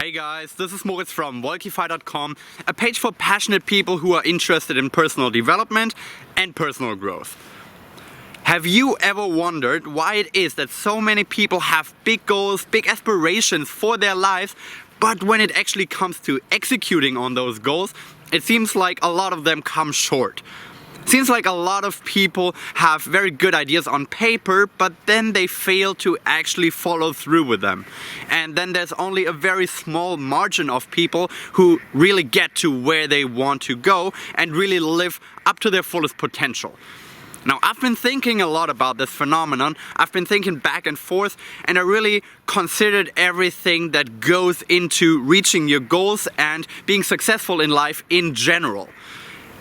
Hey guys, this is Moritz from Wolkify.com, a page for passionate people who are interested in personal development and personal growth. Have you ever wondered why it is that so many people have big goals, big aspirations for their lives, but when it actually comes to executing on those goals, it seems like a lot of them come short? Seems like a lot of people have very good ideas on paper, but then they fail to actually follow through with them. And then there's only a very small margin of people who really get to where they want to go and really live up to their fullest potential. Now, I've been thinking a lot about this phenomenon. I've been thinking back and forth, and I really considered everything that goes into reaching your goals and being successful in life in general.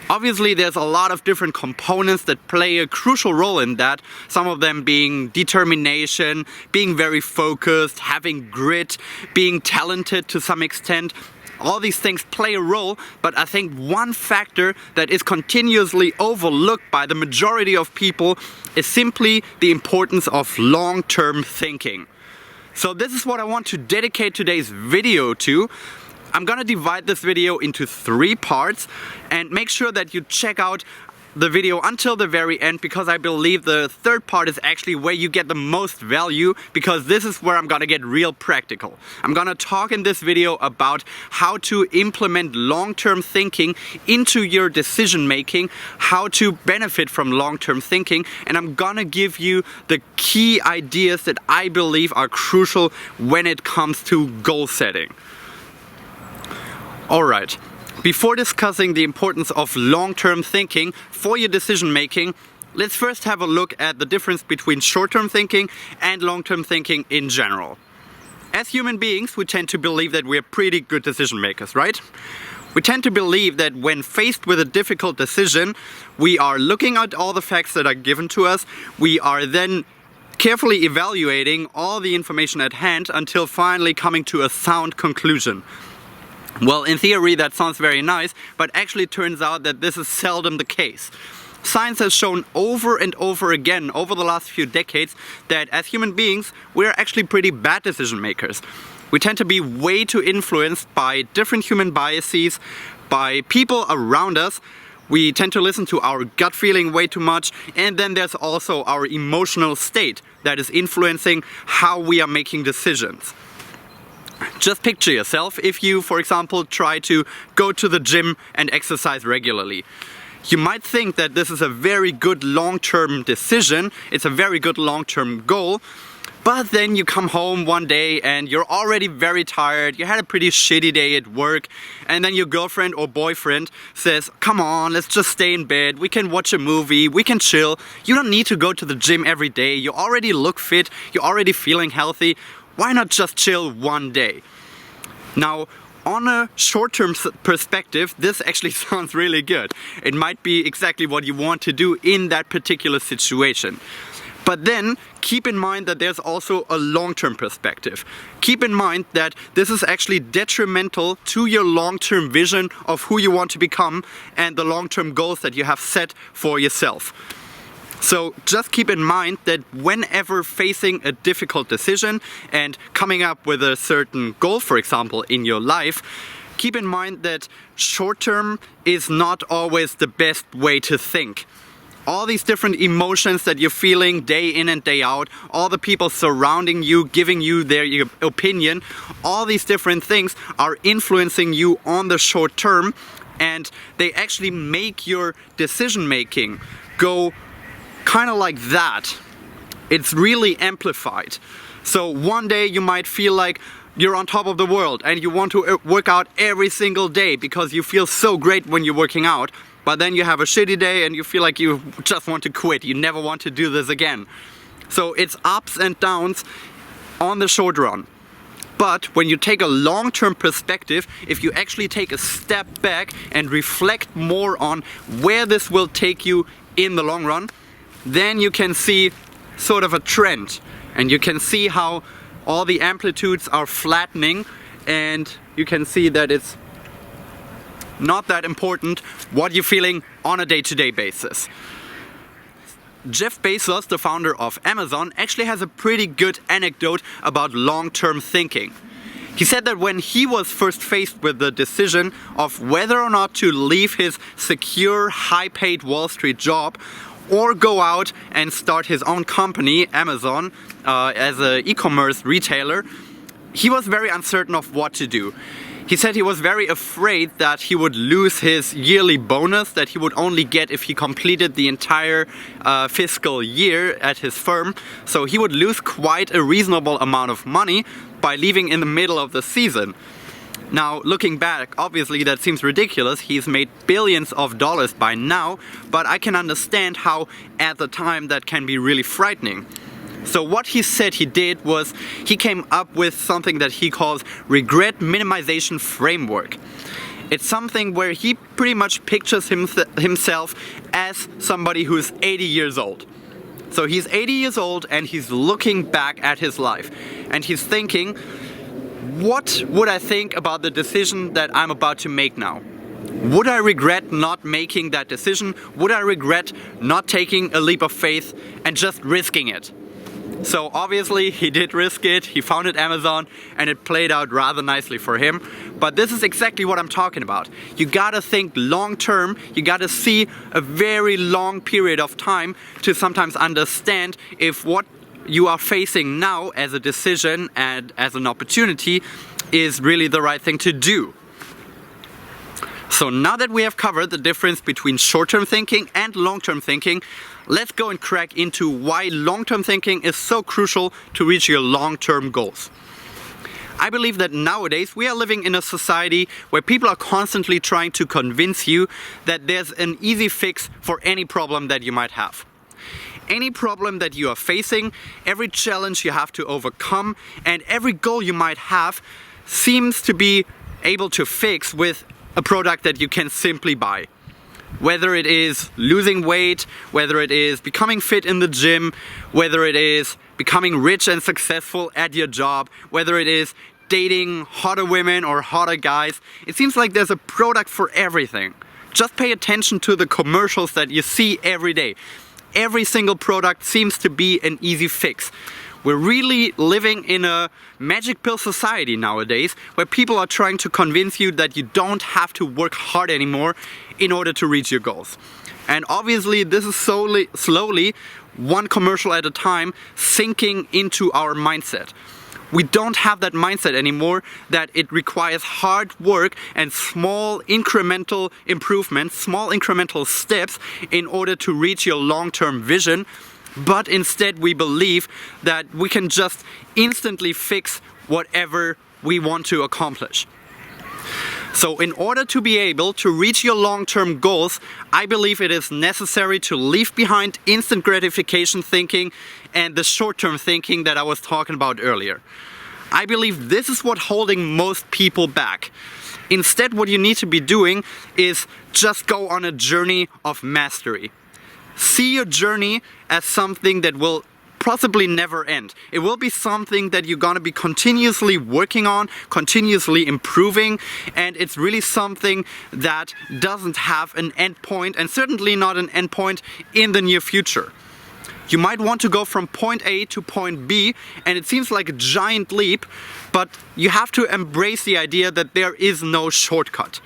Obviously, there's a lot of different components that play a crucial role in that, some of them being determination, being very focused, having grit, being talented to some extent. All these things play a role, but I think one factor that is continuously overlooked by the majority of people is simply the importance of long-term thinking. So this is what I want to dedicate today's video to. I'm gonna divide this video into 3 parts and make sure that you check out the video until the very end, because I believe the 3rd part is actually where you get the most value, because this is where I'm gonna get real practical. I'm gonna talk in this video about how to implement long-term thinking into your decision making, how to benefit from long-term thinking, and I'm gonna give you the key ideas that I believe are crucial when it comes to goal setting. Alright, before discussing the importance of long-term thinking for your decision making, let's first have a look at the difference between short-term thinking and long-term thinking in general. As human beings, we tend to believe that we're pretty good decision makers, right? We tend to believe that when faced with a difficult decision, we are looking at all the facts that are given to us, we are then carefully evaluating all the information at hand until finally coming to a sound conclusion. Well, in theory that sounds very nice, but actually it turns out that this is seldom the case. Science has shown over and over again over the last few decades that as human beings, we're actually pretty bad decision makers. We tend to be way too influenced by different human biases, by people around us. We tend to listen to our gut feeling way too much, and then there's also our emotional state that is influencing how we are making decisions. Just picture yourself if you, for example, try to go to the gym and exercise regularly. You might think that this is a very good long-term decision, it's a very good long-term goal, but then you come home one day and you're already very tired, you had a pretty shitty day at work, and then your girlfriend or boyfriend says, "Come on, let's just stay in bed, we can watch a movie, we can chill, you don't need to go to the gym every day, you already look fit, you're already feeling healthy. Why not just chill one day?" Now, on a short-term perspective, this actually sounds really good. It might be exactly what you want to do in that particular situation. But then, keep in mind that there's also a long-term perspective. Keep in mind that this is actually detrimental to your long-term vision of who you want to become and the long-term goals that you have set for yourself. So just keep in mind that whenever facing a difficult decision and coming up with a certain goal, for example, in your life, keep in mind that short-term is not always the best way to think. All these different emotions that you're feeling day in and day out, all the people surrounding you, giving you their opinion, all these different things are influencing you on the short term, and they actually make your decision making go kind of like that. It's really amplified. So one day you might feel like you're on top of the world and you want to work out every single day because you feel so great when you're working out, but then you have a shitty day and you feel like you just want to quit, you never want to do this again. So it's ups and downs on the short run. But when you take a long-term perspective, if you actually take a step back and reflect more on where this will take you in the long run, then you can see sort of a trend, and you can see how all the amplitudes are flattening, and you can see that it's not that important what you're feeling on a day-to-day basis. Jeff Bezos, the founder of Amazon, actually has a pretty good anecdote about long-term thinking. He said that when he was first faced with the decision of whether or not to leave his secure, high-paid Wall Street job or go out and start his own company, Amazon, as an e-commerce retailer, he was very uncertain of what to do. He said he was very afraid that he would lose his yearly bonus that he would only get if he completed the entire fiscal year at his firm. So he would lose quite a reasonable amount of money by leaving in the middle of the season. Now, looking back, obviously that seems ridiculous. He's made billions of dollars by now, but I can understand how at the time that can be really frightening. So what he said he did was he came up with something that he calls regret minimization framework. It's something where he pretty much pictures himself as somebody who's 80 years old. So he's 80 years old and he's looking back at his life and he's thinking, what would I think about the decision that I'm about to make now? Would I regret not making that decision? Would I regret not taking a leap of faith and just risking it? So obviously he did risk it, he founded Amazon and it played out rather nicely for him. But this is exactly what I'm talking about. You gotta think long term, you gotta see a very long period of time to sometimes understand if what you are facing now as a decision and as an opportunity is really the right thing to do. So now that we have covered the difference between short-term thinking and long-term thinking, let's go and crack into why long-term thinking is so crucial to reach your long-term goals. I believe that nowadays we are living in a society where people are constantly trying to convince you that there's an easy fix for any problem that you might have. Any problem that you are facing, every challenge you have to overcome, and every goal you might have seems to be able to fix with a product that you can simply buy. Whether it is losing weight, whether it is becoming fit in the gym, whether it is becoming rich and successful at your job, whether it is dating hotter women or hotter guys, it seems like there's a product for everything. Just pay attention to the commercials that you see every day. Every single product seems to be an easy fix. We're really living in a magic pill society nowadays where people are trying to convince you that you don't have to work hard anymore in order to reach your goals. And obviously this is slowly, one commercial at a time, sinking into our mindset. We don't have that mindset anymore that it requires hard work and small incremental improvements, small incremental steps in order to reach your long-term vision. But instead we believe that we can just instantly fix whatever we want to accomplish. So in order to be able to reach your long-term goals, I believe it is necessary to leave behind instant gratification thinking and the short-term thinking that I was talking about earlier. I believe this is what's holding most people back. Instead, what you need to be doing is just go on a journey of mastery. See your journey as something that will possibly never end. It will be something that you're gonna be continuously working on, continuously improving, and it's really something that doesn't have an end point, and certainly not an end point in the near future. You might want to go from point A to point B, and it seems like a giant leap, but you have to embrace the idea that there is no shortcut.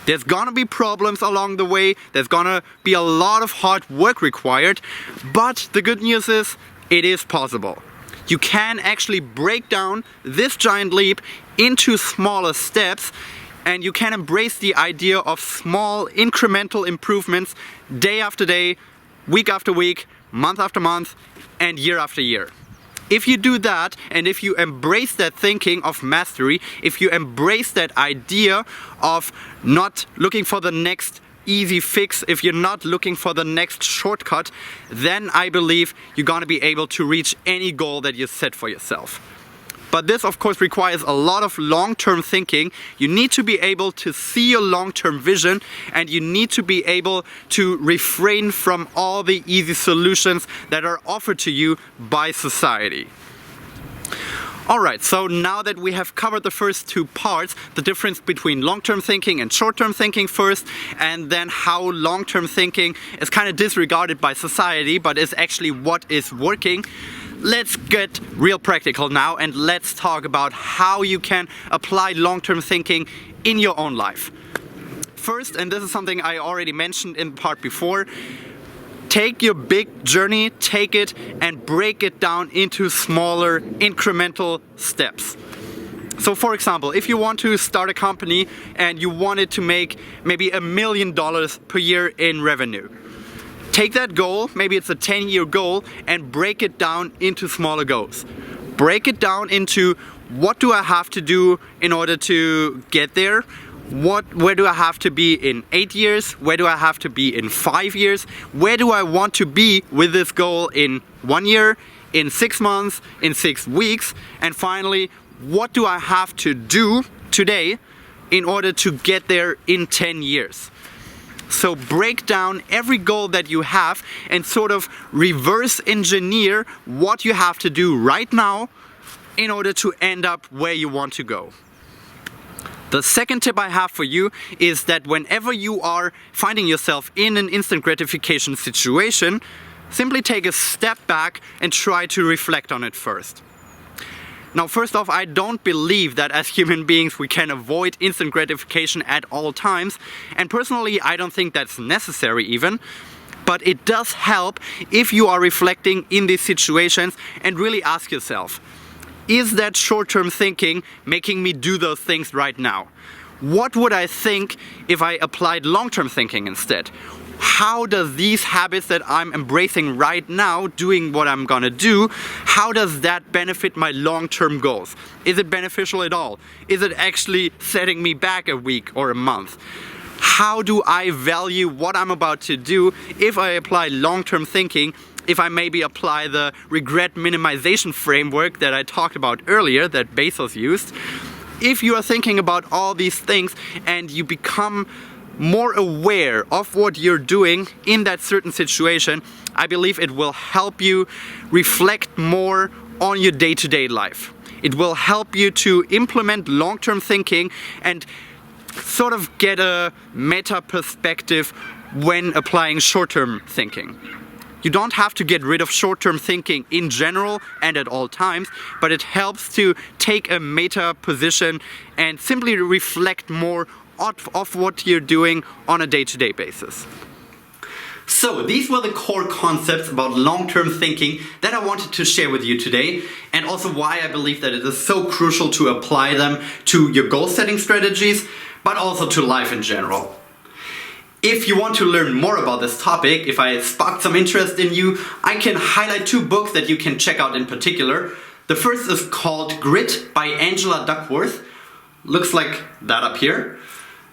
There's gonna be problems along the way, there's gonna be a lot of hard work required, but the good news is, it is possible. You can actually break down this giant leap into smaller steps, and you can embrace the idea of small incremental improvements day after day, week after week, month after month, and year after year. If you do that, and if you embrace that thinking of mastery, if you embrace that idea of not looking for the next easy fix, if you're not looking for the next shortcut, then I believe you're gonna be able to reach any goal that you set for yourself. But this of course requires a lot of long-term thinking. You need to be able to see your long-term vision, and you need to be able to refrain from all the easy solutions that are offered to you by society. Alright, so now that we have covered the first two parts, the difference between long-term thinking and short-term thinking first, and then how long-term thinking is kind of disregarded by society but is actually what is working, let's get real practical now and let's talk about how you can apply long-term thinking in your own life. First, and this is something I already mentioned in the part before, take your big journey, take it and break it down into smaller incremental steps. So for example, if you want to start a company and you want it to make maybe $1 million per year in revenue, take that goal, maybe it's a 10-year goal, and break it down into smaller goals. Break it down into what do I have to do in order to get there? Where do I have to be in 8 years? Where do I have to be in 5 years? Where do I want to be with this goal in 1 year, in 6 months, in 6 weeks? And finally, what do I have to do today in order to get there in 10 years? So break down every goal that you have and sort of reverse engineer what you have to do right now in order to end up where you want to go. The second tip I have for you is that whenever you are finding yourself in an instant gratification situation, simply take a step back and try to reflect on it first. Now, first off, I don't believe that as human beings we can avoid instant gratification at all times, and personally I don't think that's necessary even, but it does help if you are reflecting in these situations and really ask yourself, is that short-term thinking making me do those things right now? What would I think if I applied long-term thinking instead? How does these habits that I'm embracing right now, doing what I'm gonna do, how does that benefit my long-term goals? Is it beneficial at all? Is it actually setting me back a week or a month? How do I value what I'm about to do if I apply long-term thinking, if I maybe apply the regret minimization framework that I talked about earlier, that Bezos used? If you are thinking about all these things and you become more aware of what you're doing in that certain situation, I believe it will help you reflect more on your day-to-day life. It will help you to implement long-term thinking and sort of get a meta perspective when applying short-term thinking. You don't have to get rid of short-term thinking in general and at all times, but it helps to take a meta position and simply reflect more of what you're doing on a day-to-day basis. So these were the core concepts about long-term thinking that I wanted to share with you today, and also why I believe that it is so crucial to apply them to your goal-setting strategies, but also to life in general. If you want to learn more about this topic, if I sparked some interest in you, I can highlight 2 books that you can check out in particular. The first is called Grit by Angela Duckworth. Looks like that up here.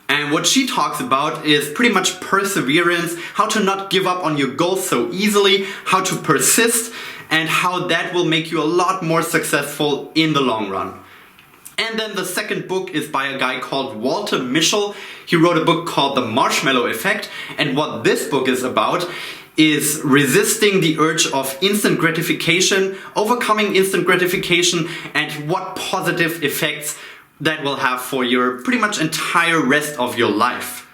And what she talks about is pretty much perseverance, how to not give up on your goals so easily, how to persist, and how that will make you a lot more successful in the long run. And then the second book is by a guy called Walter Mischel. He wrote a book called The Marshmallow Effect, and what this book is about is resisting the urge of instant gratification, overcoming instant gratification, and what positive effects that will have for your pretty much entire rest of your life.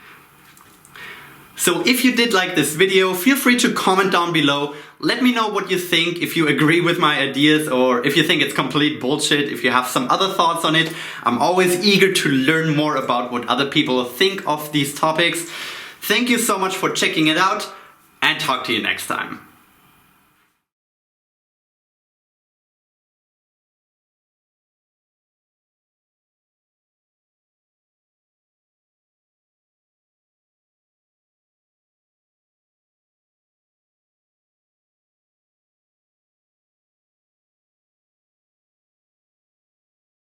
So if you did like this video, feel free to comment down below. Let me know what you think, if you agree with my ideas or if you think it's complete bullshit, if you have some other thoughts on it. I'm always eager to learn more about what other people think of these topics. Thank you so much for checking it out, and talk to you next time.